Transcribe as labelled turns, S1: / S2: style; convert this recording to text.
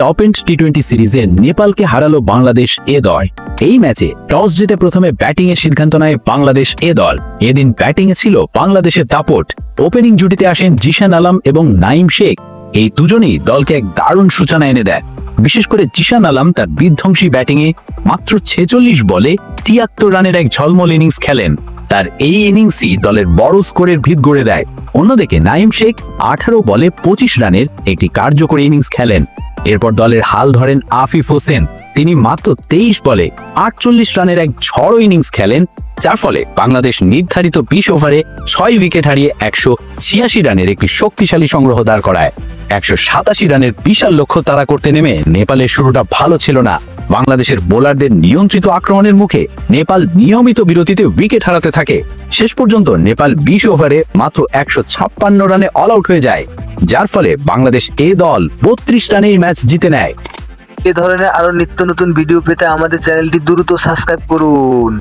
S1: Top and টি-20 সিরিজে নেপালকে হারালো বাংলাদেশ এ দল। এই ম্যাচে টস জিতে প্রথমে ব্যাটিং এর সিদ্ধান্ত নেয় বাংলাদেশ এ দল। এদিন ব্যাটিং এ ছিল বাংলাদেশের দাপট। ওপেনিং জুটিতে আসেন জিশান আলম এবং নাঈম শেখ। এই দুজনেই দলকে এক দারুণ সূচনা এনে দেয়। বিশেষ করে জিশান আলম তার বিধ্বংসী ব্যাটিং এ মাত্র 46 বলে 73 রানের এক ঝলমল ইনিংস খেলেন। তার এই ইনিংসই দলের বড় স্কোরের ভিত গড়ে দেয়। অন্যদিকে নাঈম শেখ 18 বলে 25 রানের একটি কার্যকরী ইনিংস খেলেন। এরপর দলের হাল ধরেন আফিফ হোসেন। তিনি মাত্র 23 বলে 48 রানের এক ঝড়ো ইনিংস খেলেন, যার ফলে বাংলাদেশ নির্ধারিত 20 ওভারে 6 উইকেট হারিয়ে 186 রানের একটি শক্তিশালী সংগ্রহ দাঁড় করায়। 187 রানের বিশাল লক্ষ্য তাড়া করতে নেমে নেপালের শুরুটা ভালো ছিল না। বাংলাদেশের বোলারদের নিয়ন্ত্রিত আক্রমণের মুখে নেপাল নিয়মিত বিরতিতে উইকেট হারাতে থাকে। শেষ পর্যন্ত নেপাল 20 ওভারে মাত্র 156 রানে অল আউট হয়ে যায়, যার ফলে বাংলাদেশ এ দল 32 রানে এই ম্যাচ জিতে নেয়।
S2: এ ধরনের আরো নিত্য নতুন ভিডিও পেতে আমাদের চ্যানেলটি দ্রুত সাবস্ক্রাইব করুন।